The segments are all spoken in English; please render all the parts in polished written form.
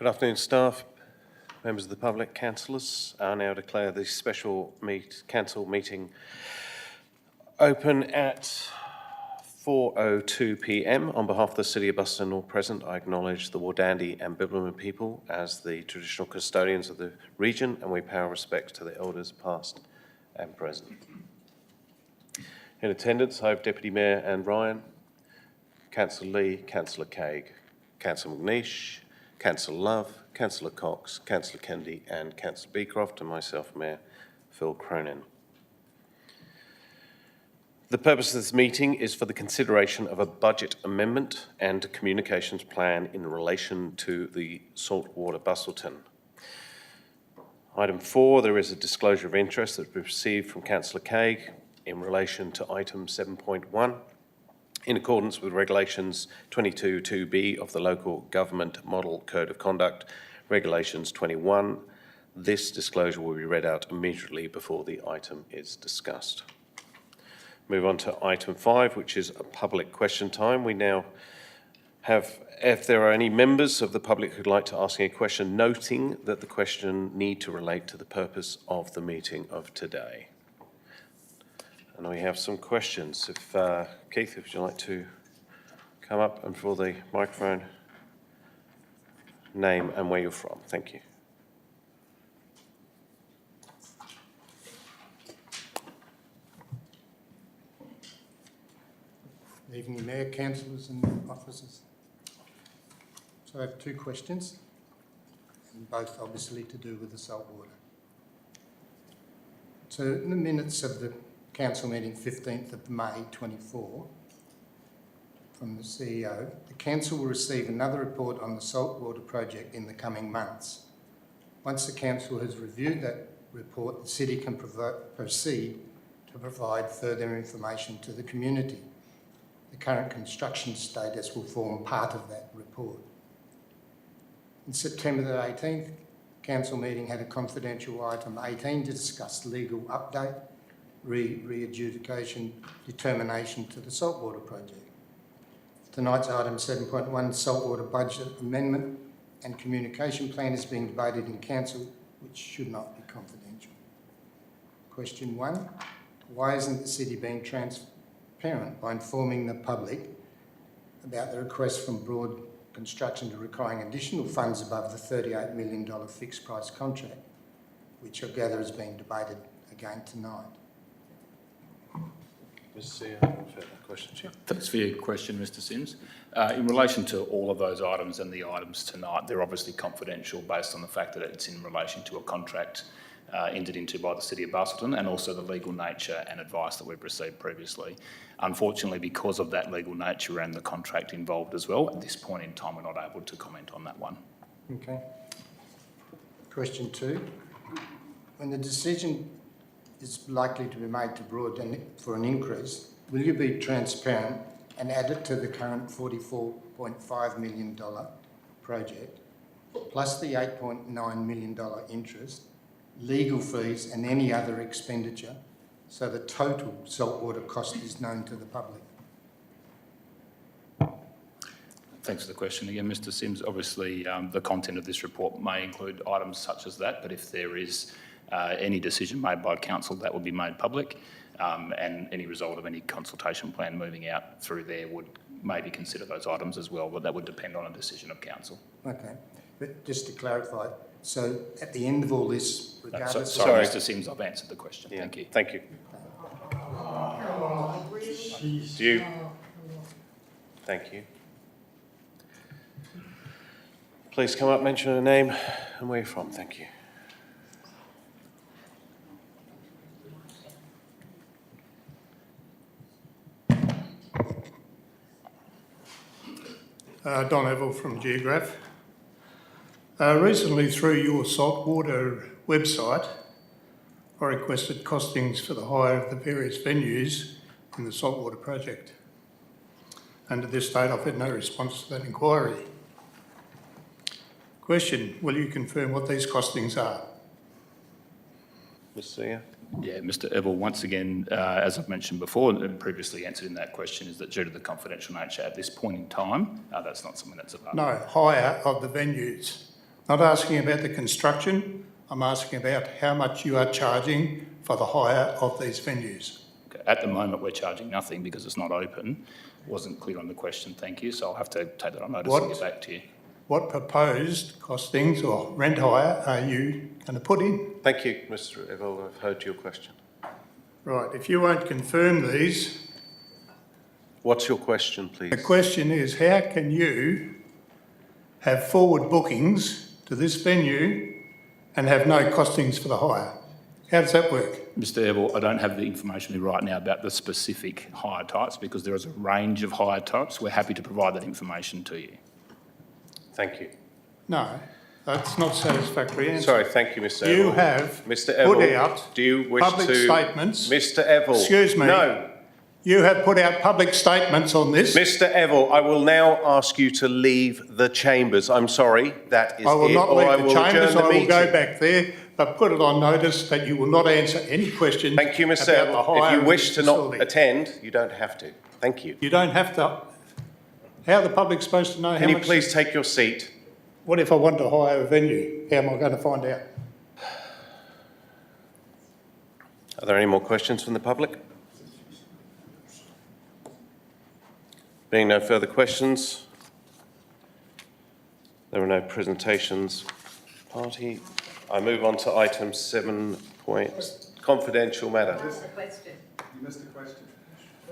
Good afternoon, staff, members of the public, councillors. I now declare the special council meeting open at 4:02 p.m. On behalf of the City of Busselton, all present, I acknowledge the Wardandi and Bibbulmun people as the traditional custodians of the region, and we pay our respects to the elders past and present. In attendance, I have Deputy Mayor Anne Ryan, Councillor Lee, Councillor Craig, Councillor McNeish, Councillor Love, Councillor Cox, Councillor Kennedy and Councillor Beecroft, and myself, Mayor Phil Cronin. The purpose of this meeting is for the consideration of a budget amendment and a communications plan in relation to the saltwater Busselton. Item 4, there is a disclosure of interest that we received from Councillor Craig in relation to item 7.1. In accordance with regulations 22.2b of the Local Government Model Code of Conduct, regulations 21, this disclosure will be read out immediately before the item is discussed. Move on to item 5, which is a public question time. We now have, if there are any members of the public who'd like to ask a question, noting that the question need to relate to the purpose of the meeting of today. And we have some questions. If Keith, would you like to come up and for the microphone, name and where you're from. Thank you. Good evening, Mayor, councillors and officers. So I have two questions, and both obviously to do with the saltwater. So in the minutes of the council meeting 15th of May 24, from the CEO, the council will receive another report on the saltwater project in the coming months. Once the council has reviewed that report, the city can proceed to provide further information to the community. The current construction status will form part of that report. In September the 18th, council meeting had a confidential item 18 to discuss legal update, re-adjudication, determination to the saltwater project. Tonight's item 7.1, saltwater budget amendment and communication plan, is being debated in council, which should not be confidential. Question 1, why isn't the city being transparent by informing the public about the request from Broad Construction to requiring additional funds above the $38 million fixed price contract, which I gather is being debated again tonight? Mr. Question. Thanks for your question, Mr. Sims. In relation to all of those items and the items tonight, they're obviously confidential based on the fact that it's in relation to a contract entered into by the City of Busselton and also the legal nature and advice that we've received previously. Unfortunately, because of that legal nature and the contract involved as well, at this point in time, we're not able to comment on that one. Okay. Question 2, when the decision is likely to be made to Broad for an increase, will you be transparent and add it to the current $44.5 million project, plus the $8.9 million interest, legal fees and any other expenditure, so the total saltwater cost is known to the public? Thanks for the question again, Mr. Sims. Obviously, the content of this report may include items such as that, but if there is any decision made by council, that would be made public, and any result of any consultation plan moving out through there would maybe consider those items as well, but that would depend on a decision of council. Okay, but just to clarify, so at the end of all this, regardless... Sorry, Mr. Sims, I've answered the question. Yeah. Thank you. Thank you. Do you? Thank you. Please come up, mention a name and where you're from. Thank you. Don Evell from Geograph. Recently, through your saltwater website, I requested costings for the hire of the various venues in the saltwater project. And to this date, I've had no response to that inquiry. Question, will you confirm what these costings are? Mr. Sear. Yeah, Mr. Evell, once again, as I've mentioned before and previously answered in that question, is that due to the confidential nature at this point in time, that's not something that's available. No, hire of the venues. Not asking about the construction, I'm asking about how much you are charging for the hire of these venues. Okay, at the moment, we're charging nothing because it's not open. Wasn't clear on the question, thank you, so I'll have to take that on notice and get back to you. What proposed costings or rent hire are you going to put in? Thank you, Mr Evil. I've heard your question. Right, if you won't confirm these, What's your question, please? the question is how can you have forward bookings to this venue and have no costings for the hire? How does that work? Mr Evil, I don't have the information right now about the specific hire types because there is a range of hire types. We're happy to provide that information to you. Thank you. No, that's not satisfactory answer. Sorry, thank you, Mr Evil. You have Mr put Evil, out do you wish public to... statements. Mr Evil. Excuse me. No. You have put out public statements on this. Mr Evil, I will now ask you to leave the chambers. I'm sorry, that is I will it, not or leave I the will chambers. adjourn the I will meeting. go back there, but put it on notice that you will not answer any questions. Thank you, Mr about the Evil. hire If you of wish this to not facility. attend, you don't have to. Thank you. You don't have to. How are the public supposed to know how Can you much? please take your seat? What if I want to hire a venue? How am I going to find out? Are there any more questions from the public? Being no further questions, there are no presentations. Party. I move on to item 7 confidential matter. You missed the question.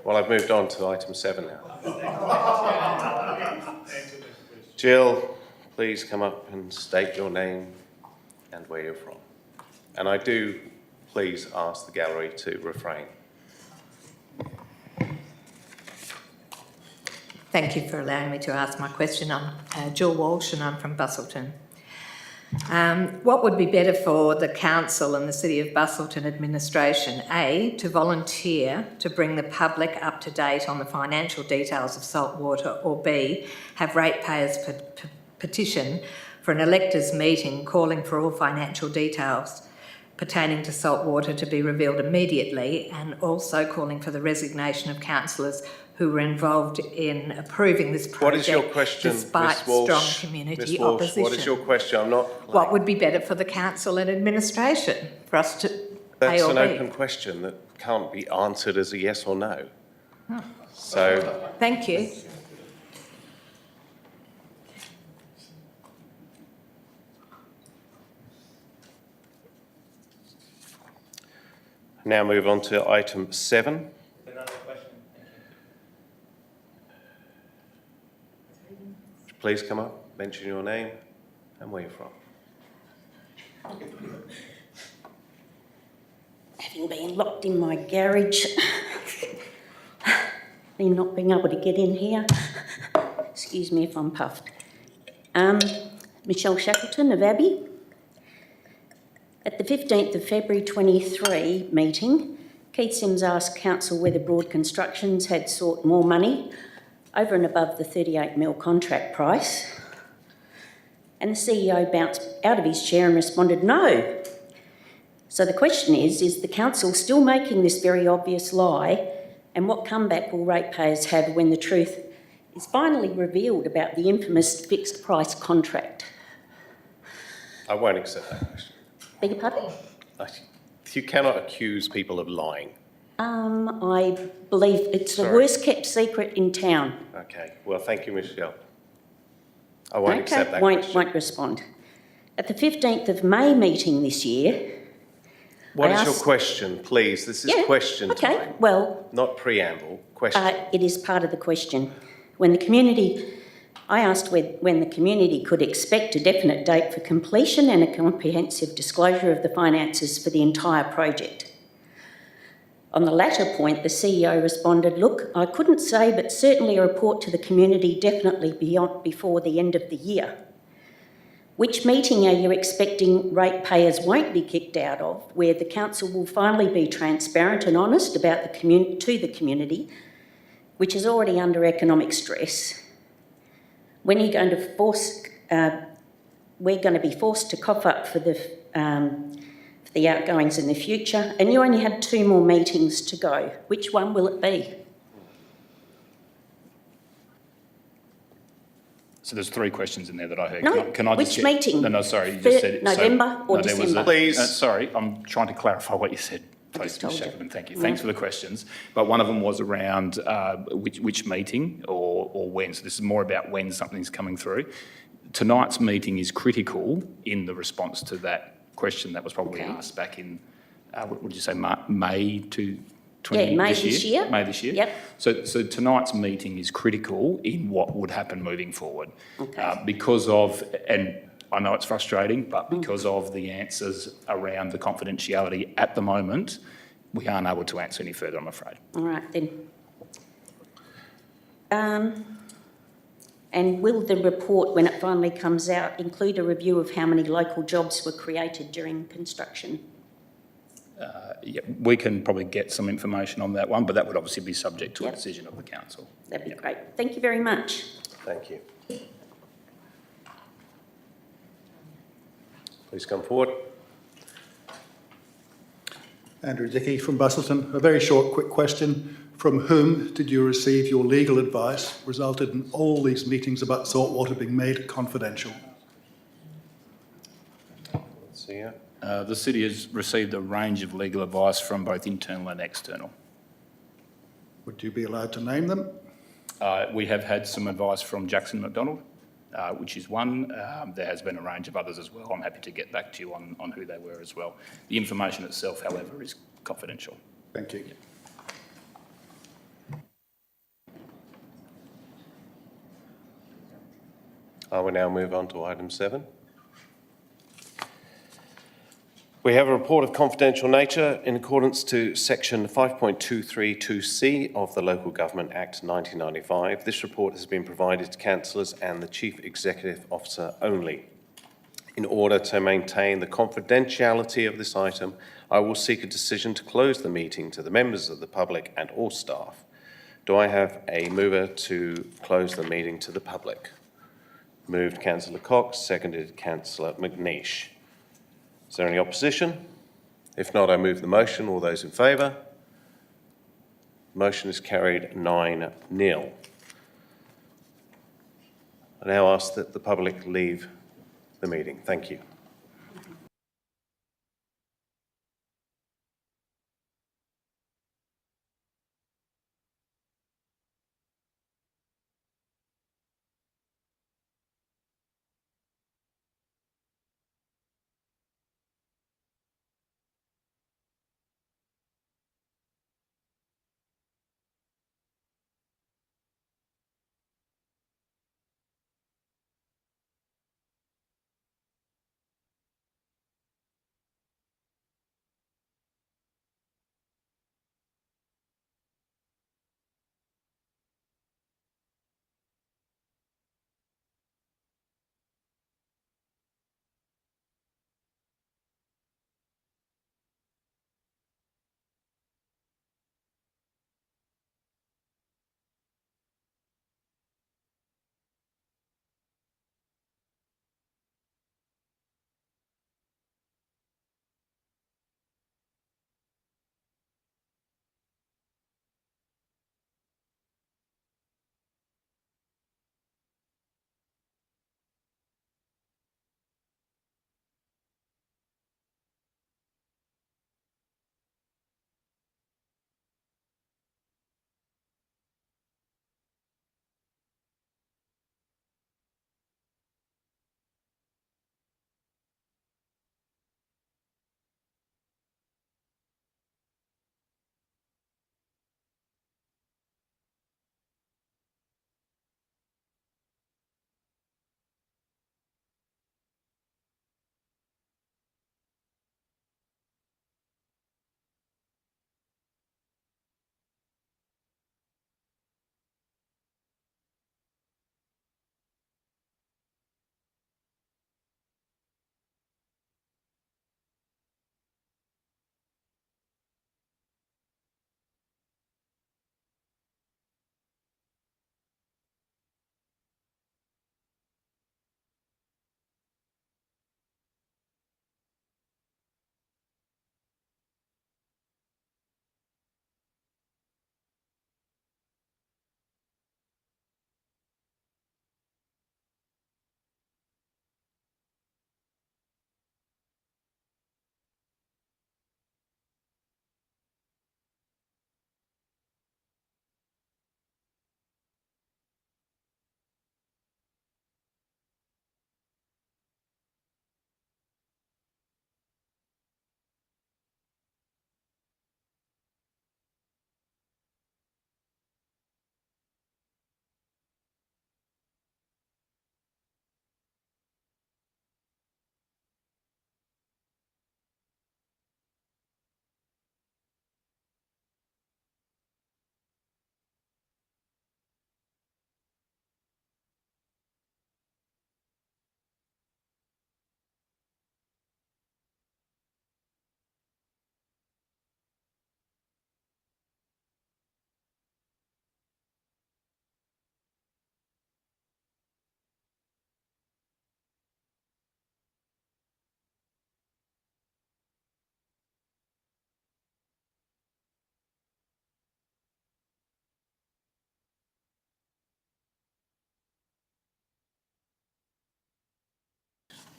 Well, I've moved on to item 7 now. Jill, please come up and state your name and where you're from. And I do please ask the gallery to refrain. Thank you for allowing me to ask my question. I'm Jill Walsh and I'm from Busselton. What would be better for the council and the City of Busselton administration? A, to volunteer to bring the public up to date on the financial details of saltwater, or B, have ratepayers petition for an electors meeting calling for all financial details pertaining to saltwater to be revealed immediately, and also calling for the resignation of councillors who were involved in approving this project. What is your question, despite Ms Walsh? strong community Ms Walsh, opposition? what is your question? I'm not... What would be better for the council and administration for us to That's A or an B? open question that can't be answered as a yes or no. So, Thank you. now move on to item 7. Please come up, mention your name and where you're from. Having been locked in my garage, and not being able to get in here, excuse me if I'm puffed. Michelle Shackleton of Abbey. At the 15th of February 23 meeting, Keith Sims asked Council whether Broad Constructions had sought more money over and above the 38 mil contract price, and the CEO bounced out of his chair and responded no. So the question is the council still making this very obvious lie, and what comeback will ratepayers have when the truth is finally revealed about the infamous fixed price contract? I won't accept that question. Beg your pardon? You cannot accuse people of lying. I believe it's the Sorry. worst kept secret in town. Okay, well, thank you, Michelle. I won't accept that won't question. respond. At the 15th of May meeting this year, What I is your asked- question, please? This is question okay, time, well, not preamble. Question. it is part of the question. I asked when the community could expect a definite date for completion and a comprehensive disclosure of the finances for the entire project. On the latter point, the CEO responded, look, I couldn't say, but certainly a report to the community definitely before the end of the year. Which meeting are you expecting ratepayers won't be kicked out of, where the council will finally be transparent and honest about to the community, which is already under economic stress? When are you going to we're going to be forced to cough up for the outgoings in the future, and you only had 2 more meetings to go. Which one will it be? So there's three questions in there that I heard. No, Can I just which check? meeting? No, sorry, you just said it. November or there was December? Please. sorry, I'm trying to clarify what you said. I Please, just Ms. told you. Shackleton, thank you. Mm. Thanks for the questions. But one of them was around which meeting or when. So this is more about when something's coming through. Tonight's meeting is critical in the response to that question that was probably Okay. asked back in, what would you say, May to May this year. May this year. Yep. So tonight's meeting is critical in what would happen moving forward. Okay. Because of, and I know it's frustrating, but because of the answers around the confidentiality at the moment, we aren't able to answer any further, I'm afraid. All right then. And will the report, when it finally comes out, include a review of how many local jobs were created during construction? Yeah, we can probably get some information on that one, but that would obviously be subject to a Yep. decision of the council. That'd be great. Thank you very much. Thank you. Please come forward. Andrew Dickey from Busselton. A very short, quick question. From whom did you receive your legal advice resulted in all these meetings about saltwater being made confidential? Let's see here. The city has received a range of legal advice from both internal and external. Would you be allowed to name them? We have had some advice from Jackson McDonald, which is one. There has been a range of others as well. I'm happy to get back to you on who they were as well. The information itself, however, is confidential. Thank you. I will now move on to item 7. We have a report of confidential nature in accordance to section 5.232C of the Local Government Act 1995. This report has been provided to councillors and the Chief Executive Officer only. In order to maintain the confidentiality of this item, I will seek a decision to close the meeting to the members of the public and all staff. Do I have a mover to close the meeting to the public? Moved Councillor Cox, seconded Councillor McNeish. Is there any opposition? If not, I move the motion. All those in favour? Motion is carried 9-0. I now ask that the public leave the meeting. Thank you.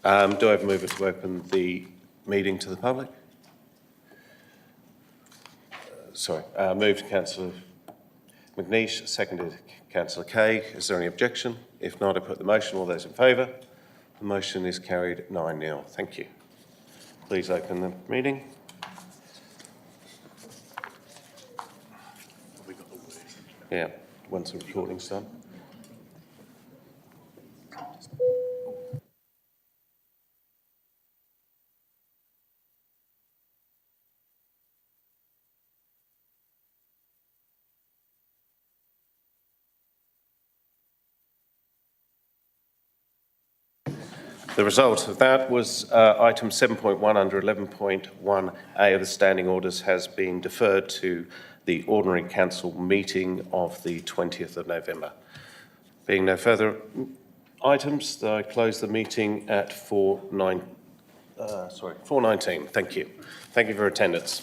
Do I have a mover to open the meeting to the public? Moved Councillor McNeish, seconded Councillor Kay. Is there any objection? If not, I put the motion. All those in favour? The motion is carried 9-0. Thank you. Please open the meeting. Yeah, once the recording's done. The result of that was item 7.1 under 11.1A of the standing orders has been deferred to the ordinary council meeting of the 20th of November. Being no further items, I close the meeting at 4:19. Thank you. Thank you for attendance.